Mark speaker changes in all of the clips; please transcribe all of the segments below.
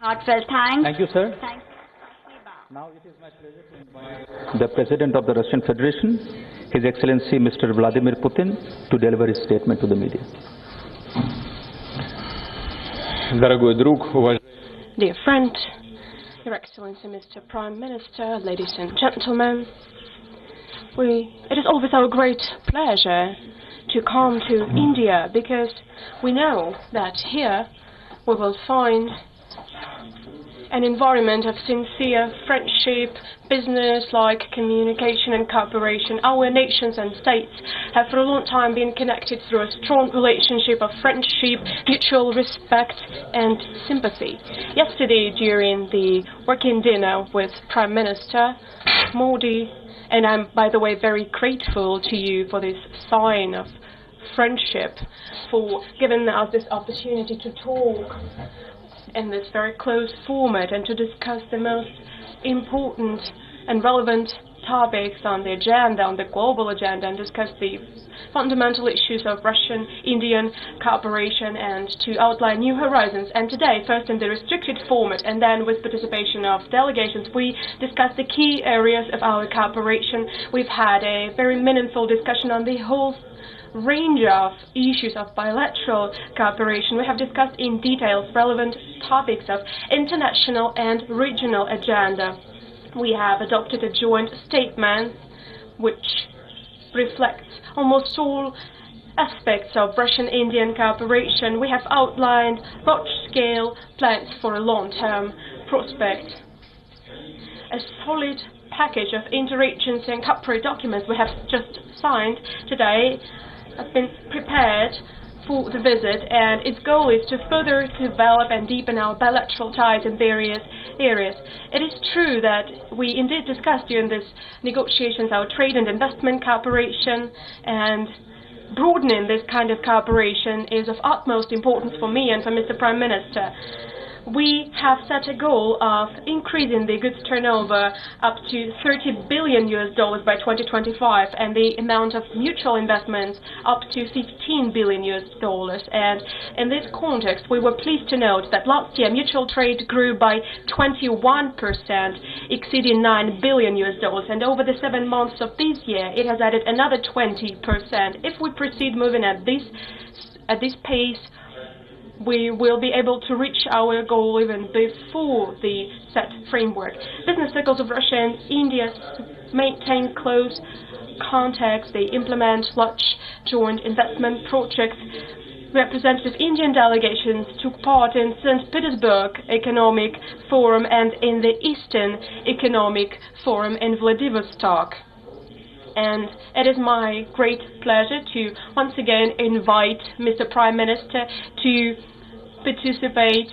Speaker 1: Heartfelt thanks.
Speaker 2: Thank you, sir.
Speaker 1: Thanks.
Speaker 2: Now it is my pleasure to invite the President of the Russian Federation, His Excellency Mr. Vladimir Putin, to deliver his statement to the media.
Speaker 3: Dear friend, Your Excellency Mr. Prime Minister, ladies and gentlemen, it is always our great pleasure to come to India because we know that here we will find an environment of sincere friendship, business-like communication and cooperation. Our nations and states have for a long time been connected through a strong relationship of friendship, mutual respect and sympathy. Yesterday, during the working dinner with Prime Minister Modi, and I'm, by the way, very grateful to you for this sign of friendship, for giving us this opportunity to talk in this very close format and to discuss the most important and relevant topics on the agenda, on the global agenda, and discuss the fundamental issues of Russian-Indian cooperation and to outline new horizons. And today, first in the restricted format and then with participation of delegations, we discussed the key areas of our cooperation. We've had a very meaningful discussion on the whole range of issues of bilateral cooperation. We have discussed in detail relevant topics of international and regional agenda. We have adopted a joint statement which reflects almost all aspects of Russian-Indian cooperation. We have outlined large-scale plans for a long-term prospect. A solid package of interagency and corporate documents we have just signed today have been prepared for the visit, and its goal is to further develop and deepen our bilateral ties in various areas. It is true that we indeed discussed during these negotiations our trade and investment cooperation, and broadening this kind of cooperation is of utmost importance for me and for Mr. Prime Minister. We have set a goal of increasing the goods turnover up to $30 billion by 2025 and the amount of mutual investments up to $15 billion. And in this context, we were pleased to note that last year mutual trade grew by 21%, exceeding $9 billion. And over the 7 months of this year, it has added another 20%. If we proceed moving at this pace, we will be able to reach our goal even before the set framework. Business circles of Russia and India maintain close contacts. They implement large joint investment projects. Representative Indian delegations took part in St. Petersburg Economic Forum and in the Eastern Economic Forum in Vladivostok. And it is my great pleasure to once again invite Mr. Prime Minister to participate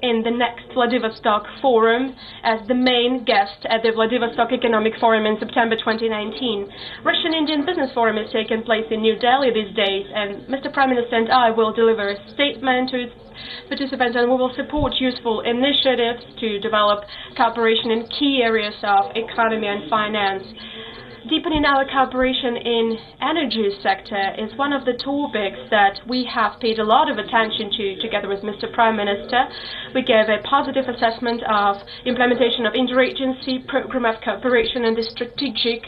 Speaker 3: in the next Vladivostok Forum as the main guest at the Vladivostok Economic Forum in September 2019. Russian-Indian Business Forum is taking place in New Delhi these days, and Mr. Prime Minister and I will deliver a statement to its participants, and we will support useful initiatives to develop cooperation in key areas of economy and finance. Deepening our cooperation in energy sector is one of the topics that we have paid a lot of attention to together with Mr. Prime Minister. We gave a positive assessment of implementation of interagency program of cooperation in the strategic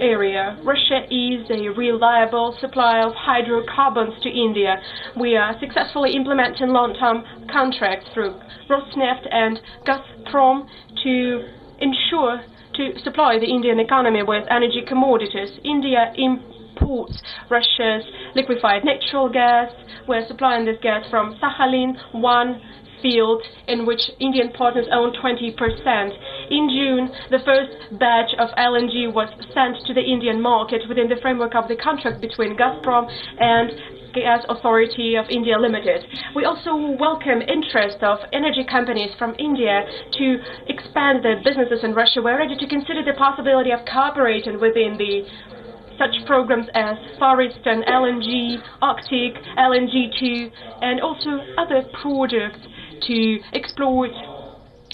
Speaker 3: area. Russia is a reliable supplier of hydrocarbons to India. We are successfully implementing long-term contracts through Rosneft and Gazprom to ensure to supply the Indian economy with energy commodities. India imports Russia's liquefied natural gas. We're supplying this gas from Sakhalin-1 field in which Indian partners own 20%. In June, the first batch of LNG was sent to the Indian market within the framework of the contract between Gazprom and Gas Authority of India Limited. We also welcome interest of energy companies from India to expand their businesses in Russia. We're ready to consider the possibility of cooperating within such programs as Far Eastern LNG, Arctic, LNG2, and also other projects to explore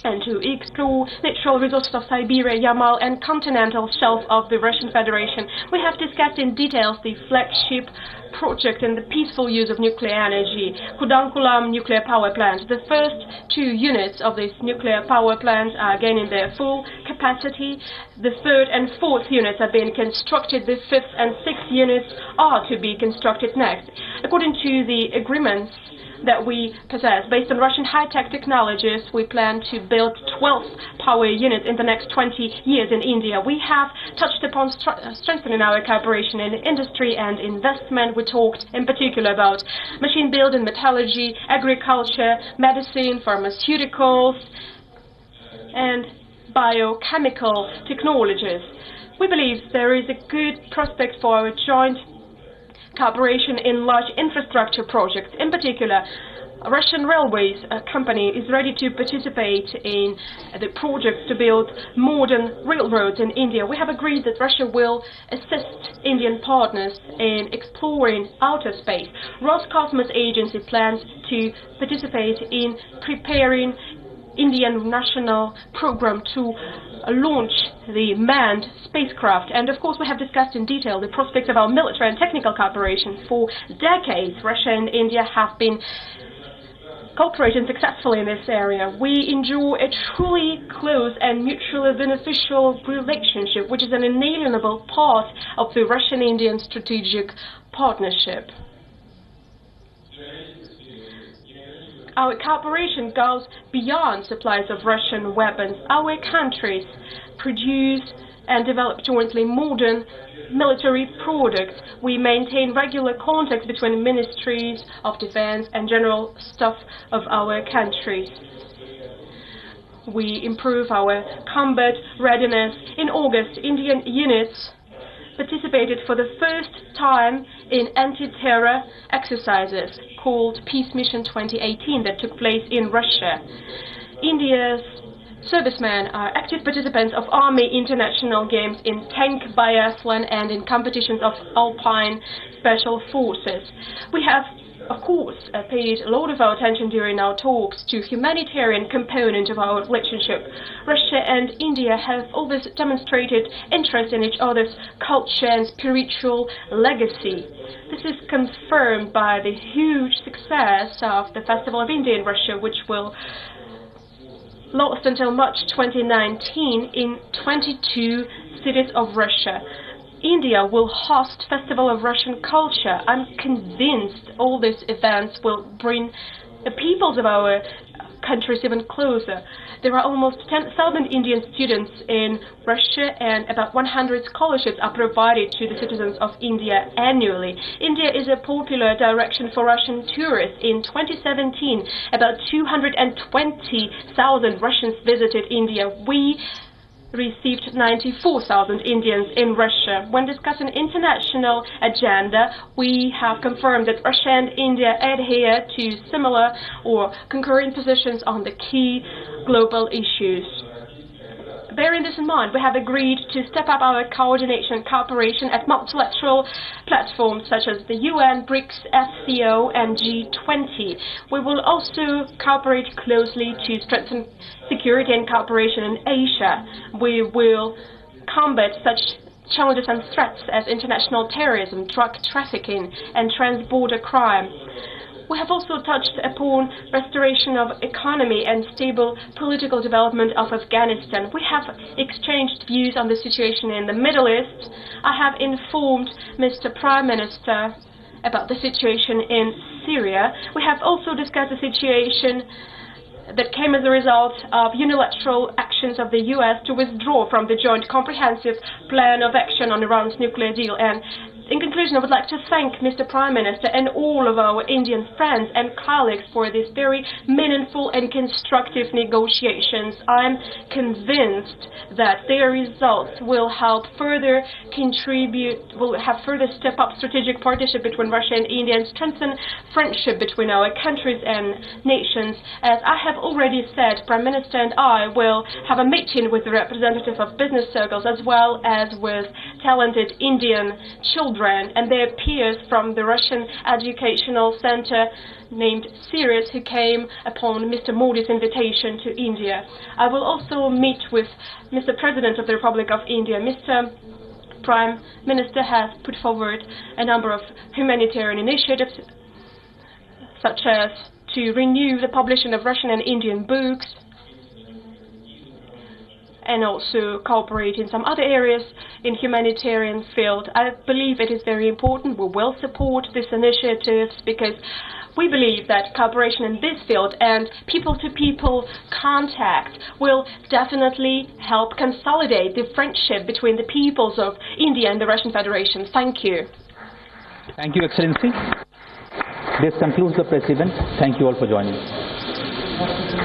Speaker 3: natural resources of Siberia, Yamal, and continental shelf of the Russian Federation. We have discussed in detail the flagship project in the peaceful use of nuclear energy, Kudankulam nuclear power plant. The first 2 units of this nuclear power plant are gaining their full capacity. The 3rd and 4th units are being constructed. The 5th and 6th units are to be constructed next. According to the agreements that we possess, based on Russian high-tech technologies, we plan to build 12 power units in the next 20 years in India. We have touched upon strengthening our cooperation in industry and investment. We talked in particular about machine building, metallurgy, agriculture, medicine, pharmaceuticals, and biochemical technologies. We believe there is a good prospect for our joint cooperation in large infrastructure projects. In particular, Russian Railways company is ready to participate in the projects to build modern railroads in India. We have agreed that Russia will assist Indian partners in exploring outer space. Roscosmos Agency plans to participate in preparing Indian national program to launch the manned spacecraft. And of course we have discussed in detail the prospects of our military and technical cooperation. For decades, Russia and India have been cooperating successfully in this area. We enjoy a truly close and mutually beneficial relationship, which is an inalienable part of the Russian-Indian strategic partnership. Our cooperation goes beyond supplies of Russian weapons. Our countries produce and develop jointly modern military products. We maintain regular contact between ministries of defense and general staff of our countries. We improve our combat readiness. In August, Indian units participated for the first time in anti-terror exercises called Peace Mission 2018 that took place in Russia. India's servicemen are active participants of Army International Games in tank biathlon and in competitions of Alpine Special Forces. We have, of course, paid a lot of our attention during our talks to humanitarian component of our relationship. Russia and India have always demonstrated interest in each other's culture and spiritual legacy. This is confirmed by the huge success of the Festival of India in Russia, which will last until March 2019 in 22 cities of Russia. India will host Festival of Russian Culture. I'm convinced all these events will bring the peoples of our countries even closer. There are almost 10,000 Indian students in Russia, and about 100 scholarships are provided to the citizens of India annually. India is a popular direction for Russian tourists. In 2017, about 220,000 Russians visited India. We received 94,000 Indians in Russia. When discussing international agenda, we have confirmed that Russia and India adhere to similar or concurrent positions on the key global issues. Bearing this in mind, we have agreed to step up our coordination and cooperation at multilateral platforms such as the UN, BRICS, SCO, and G20. We will also cooperate closely to strengthen security and cooperation in Asia. We will combat such challenges and threats as international terrorism, drug trafficking, and transborder crime. We have also touched upon restoration of economy and stable political development of Afghanistan. We have exchanged views on the situation in the Middle East. I have informed Mr. Prime Minister about the situation in Syria. We have also discussed the situation that came as a result of unilateral actions of the US to withdraw from the Joint Comprehensive Plan of Action on Iran's nuclear deal. And in conclusion, I would like to thank Mr. Prime Minister and all of our Indian friends and colleagues for these very meaningful and constructive negotiations. I'm convinced that their results will help further step up strategic partnership between Russia and India and strengthen friendship between our countries and nations. As I have already said, Prime Minister and I will have a meeting with the representatives of business circles as well as with talented Indian children and their peers from the Russian Educational Center named Sirius, who came upon Mr. Modi's invitation to India. I will also meet with Mr. President of the Republic of India, Mr. Prime Minister has put forward a number of humanitarian initiatives, such as to renew the publishing of Russian and Indian books, and also cooperate in some other areas in humanitarian field. I believe it is very important. We will support these initiatives because we believe that cooperation in this field and people-to-people contact will definitely help consolidate the friendship between the peoples of India and the Russian Federation. Thank you.
Speaker 2: Thank you, Excellency. This concludes the press event. Thank you all for joining.